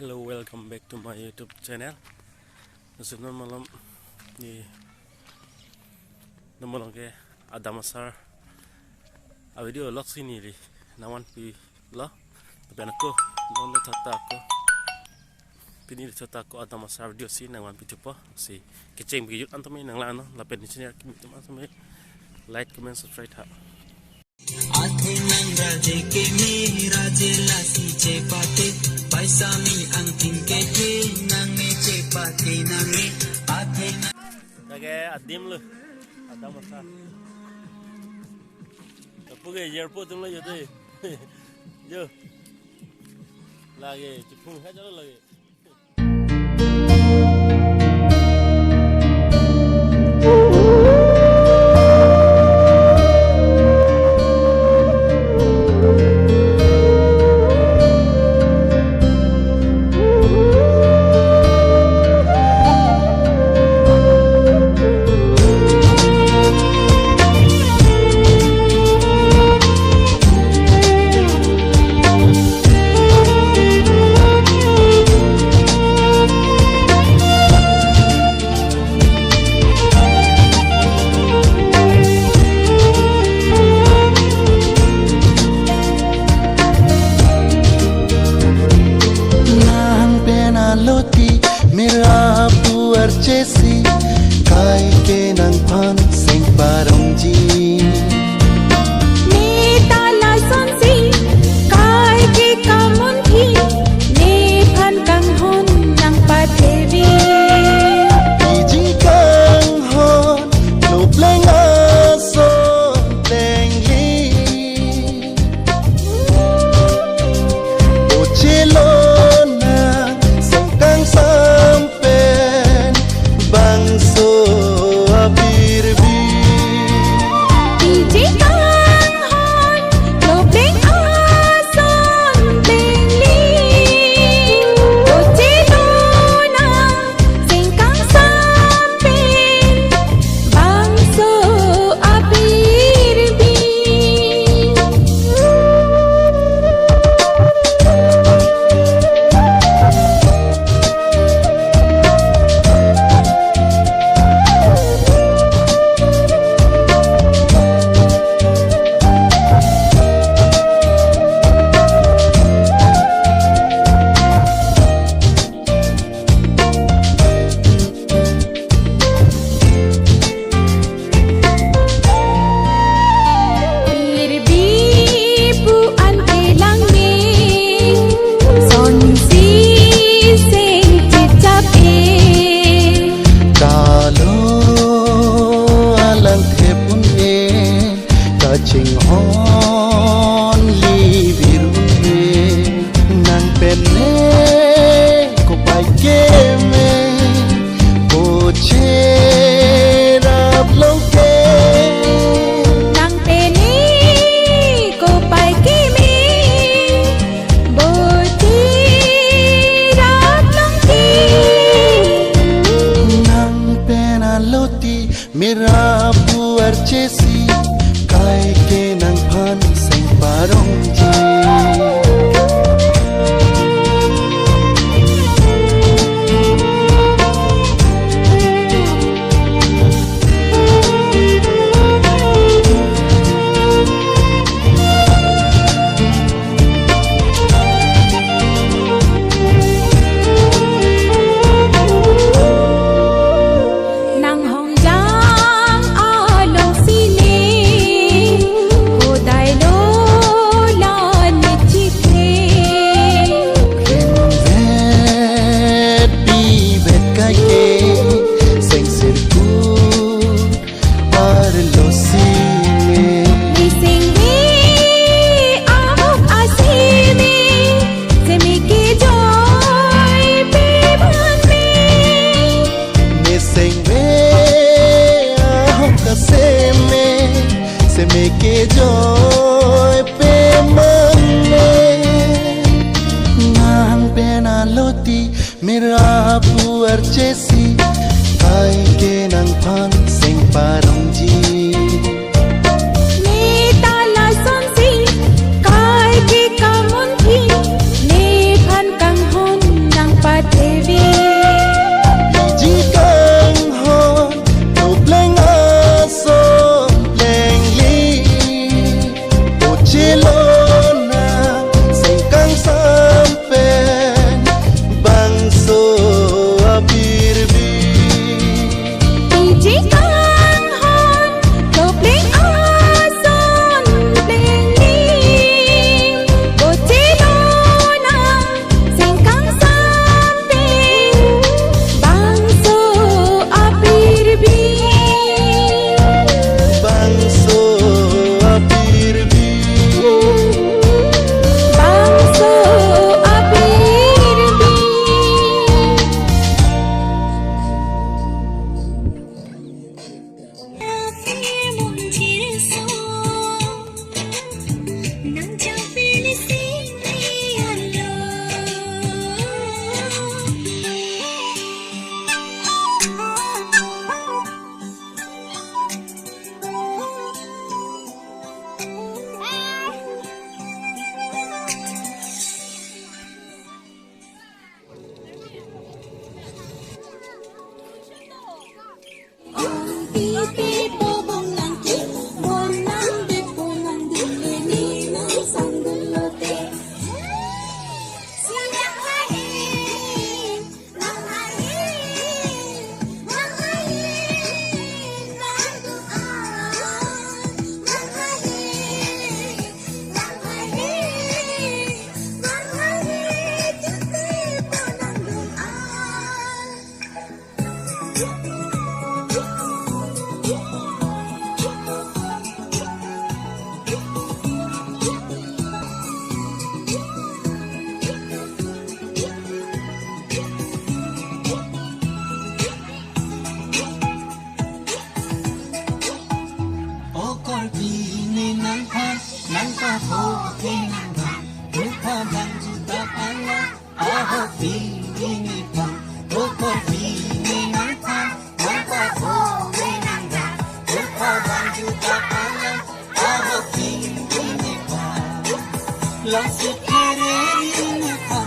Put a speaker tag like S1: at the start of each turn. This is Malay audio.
S1: Hello, welcome back to my YouTube channel. Nasunod malam ni namulang ke Adamasar. A video lot sini li nawan pi lo. Tapi anakku nono tata aku. Pini tata aku Adamasar video sini nawan pi tupo si keceng bigit antami nang lano lapen di sini aku teman sampai like, comment, subscribe ha.
S2: आथे नंग राजे के में राजे लासी चे पाते पैसा में अंतिम के नंगे चे पाते नंगे आथे
S1: Lagi adim lu Adamasar. Tapi ke airport tu lah jadi. Yo. Lagi cipung saja lagi.
S3: Chesi kai ke nang phan sing parong ji
S4: ne tala sonsi kai ke kamun thi ne phan kang hon nang pathevi
S3: ji kang hon no bleng aso teng li o chelo na sing kang sampen bangso abir bi
S4: DJ kang hon lo beng ason bengli o chelo na sing kang sampen bangso abir bi
S3: Ching on li virune nang penne ko pai ke me ko che rap lo ke
S4: nang peni ko pai ki mi bo ti rap long ki
S3: nang pena loti mera puar chesi kai ke nang phan sing parong ji
S4: nang hong jang along sini ho dai lo la ni chi the
S3: vet pi vet kai ke sing sir ku ar lo si me
S4: ni sing vi amok asimi se mi ki joy pe bhan me
S3: me sing ve ah ka se me ke joy pe man me nang pena loti mera puar chesi kai ke nang phan sing parong ji
S4: ne tala sonsi kai ke kamun thi ne phan kang hon
S2: pi ni pa ro ko pi ni nang pa nang pa ho ni nang da ro pa ban ju ta ala a ho pi ni pa la se kere ni pa